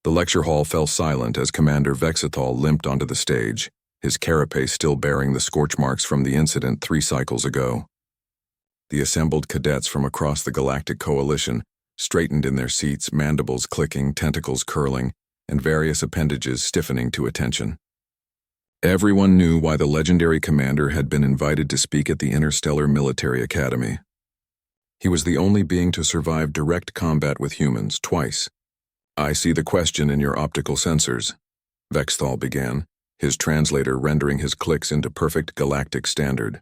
The lecture hall fell silent as Commander Vexithal limped onto the stage, his carapace still bearing the scorch marks from the incident 3 cycles ago. The assembled cadets from across the Galactic Coalition straightened in their seats, mandibles clicking, tentacles curling, and various appendages stiffening to attention. Everyone knew why the legendary commander had been invited to speak at the Interstellar Military Academy. He was the only being to survive direct combat with humans twice. "I see the question in your optical sensors," Vexthal began, his translator rendering his clicks into perfect galactic standard.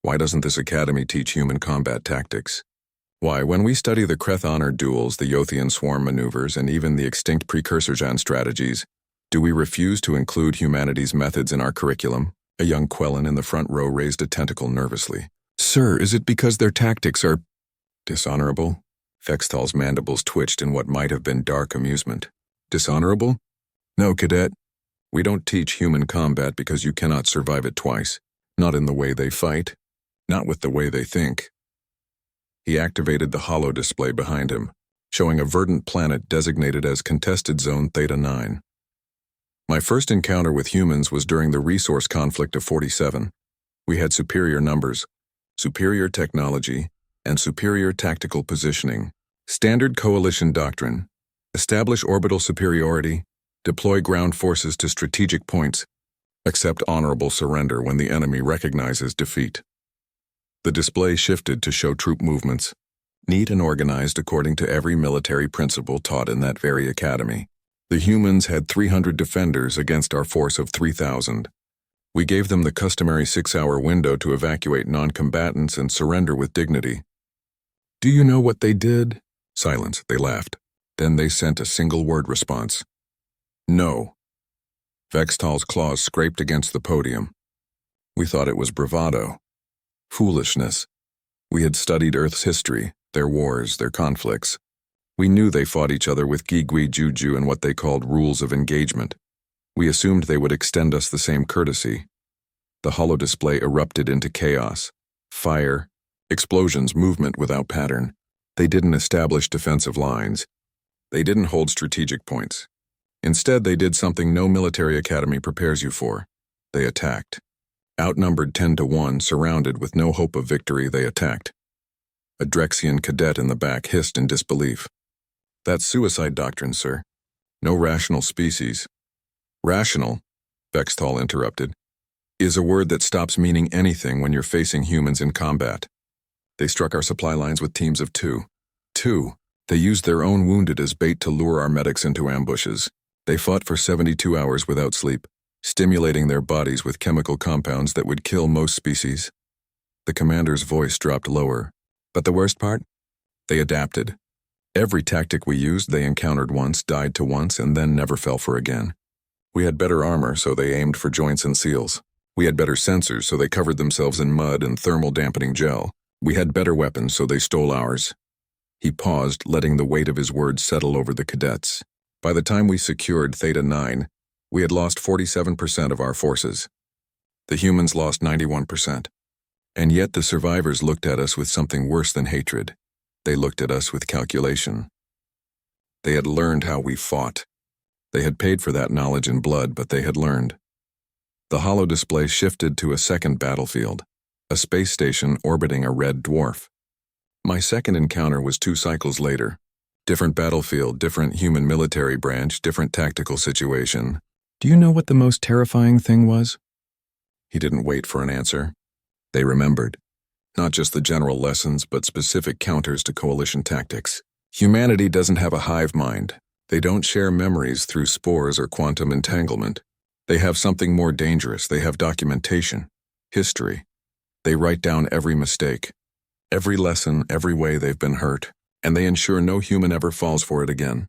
"Why doesn't this academy teach human combat tactics? Why, when we study the Kreth-Honor duels, the Yothian swarm maneuvers, and even the extinct Precursor-Jan strategies, do we refuse to include humanity's methods in our curriculum?" A young Quellan in the front row raised a tentacle nervously. "Sir, is it because their tactics are dishonorable?" Vexthal's mandibles twitched in what might have been dark amusement. "Dishonorable? No, cadet. We don't teach human combat because you cannot survive it twice. Not in the way they fight. Not with the way they think." He activated the holo display behind him, showing a verdant planet designated as Contested Zone Theta 9. "My first encounter with humans was during the resource conflict of 47. We had superior numbers, superior technology, and superior tactical positioning. Standard coalition doctrine: establish orbital superiority, deploy ground forces to strategic points, accept honorable surrender when the enemy recognizes defeat." The display shifted to show troop movements, neat and organized according to every military principle taught in that very academy. The humans had 300 defenders against our force of 3,000. We gave them the customary 6-hour window to evacuate non-combatants and surrender with dignity. "Do you know what they did?" Silence, they laughed. Then they sent a single-word response. "No." Vexthal's claws scraped against the podium. "We thought it was bravado. Foolishness. We had studied Earth's history, their wars, their conflicts. We knew they fought each other with Gigui Juju and what they called rules of engagement. We assumed they would extend us the same courtesy." The holo-display erupted into chaos. Fire, explosions, movement without pattern. They didn't establish defensive lines. They didn't hold strategic points. Instead, they did something no military academy prepares you for. They attacked. Outnumbered 10-1, surrounded with no hope of victory, they attacked. A Drexian cadet in the back hissed in disbelief. "That's suicide doctrine, sir. No rational species." "Rational," Vexthal interrupted, "is a word that stops meaning anything when you're facing humans in combat. They struck our supply lines with teams of 2. 2. They used their own wounded as bait to lure our medics into ambushes. They fought for 72 hours without sleep, stimulating their bodies with chemical compounds that would kill most species." The commander's voice dropped lower. "But the worst part? They adapted. Every tactic we used they encountered once, died to once, and then never fell for again. We had better armor, so they aimed for joints and seals. We had better sensors, so they covered themselves in mud and thermal dampening gel. We had better weapons, so they stole ours." He paused, letting the weight of his words settle over the cadets. "By the time we secured Theta 9, we had lost 47% of our forces. The humans lost 91%. And yet the survivors looked at us with something worse than hatred. They looked at us with calculation. They had learned how we fought. They had paid for that knowledge in blood, but they had learned." The holo display shifted to a second battlefield, a space station orbiting a red dwarf. "My second encounter was 2 cycles later. Different battlefield, different human military branch, different tactical situation. Do you know what the most terrifying thing was?" He didn't wait for an answer. They remembered. Not just the general lessons, but specific counters to coalition tactics. Humanity doesn't have a hive mind. They don't share memories through spores or quantum entanglement. They have something more dangerous. They have documentation, history. They write down every mistake, every lesson, every way they've been hurt, and they ensure no human ever falls for it again.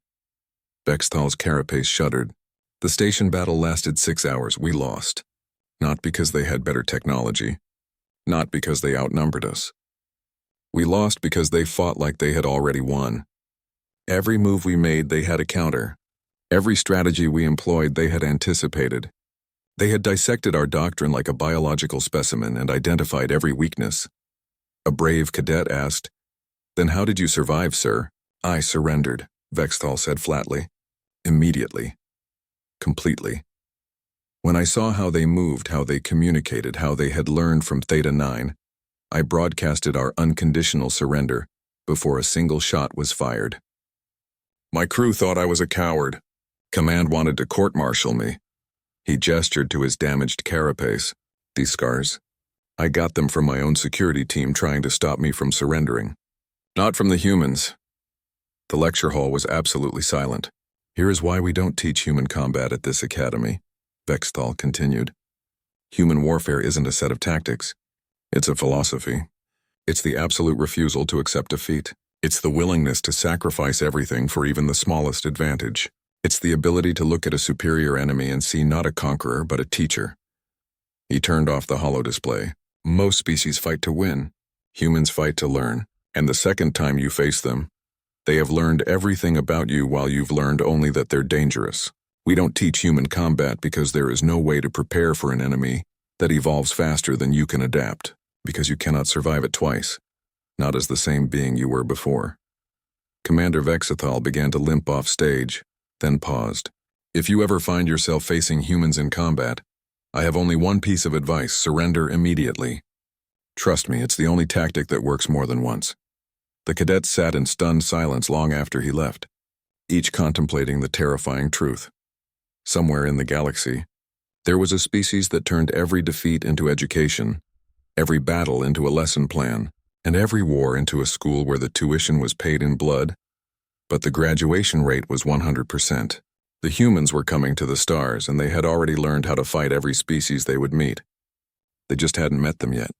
Vexthal's carapace shuddered. "The station battle lasted 6 hours. We lost. Not because they had better technology. Not because they outnumbered us. We lost because they fought like they had already won. Every move we made, they had a counter. Every strategy we employed, they had anticipated. They had dissected our doctrine like a biological specimen and identified every weakness." A brave cadet asked, "Then how did you survive, sir?" "I surrendered," Vexthal said flatly. Immediately. Completely. When I saw how they moved, how they communicated, how they had learned from Theta 9, I broadcasted our unconditional surrender before a single shot was fired. My crew thought I was a coward. Command wanted to court-martial me. He gestured to his damaged carapace. These scars? I got them from my own security team trying to stop me from surrendering. Not from the humans. The lecture hall was absolutely silent. Here is why we don't teach human combat at this academy, Vexthal continued. Human warfare isn't a set of tactics. It's a philosophy. It's the absolute refusal to accept defeat. It's the willingness to sacrifice everything for even the smallest advantage. It's the ability to look at a superior enemy and see not a conqueror but a teacher. He turned off the holo display. Most species fight to win. Humans fight to learn. And the second time you face them, they have learned everything about you while you've learned only that they're dangerous. We don't teach human combat because there is no way to prepare for an enemy that evolves faster than you can adapt, because you cannot survive it twice, not as the same being you were before. Commander Vexthal began to limp off stage, then paused. If you ever find yourself facing humans in combat, I have only one piece of advice: surrender immediately. Trust me, it's the only tactic that works more than once. The cadets sat in stunned silence long after he left, each contemplating the terrifying truth. Somewhere in the galaxy, there was a species that turned every defeat into education, every battle into a lesson plan, and every war into a school where the tuition was paid in blood, but the graduation rate was 100%. The humans were coming to the stars, and they had already learned how to fight every species they would meet. They just hadn't met them yet.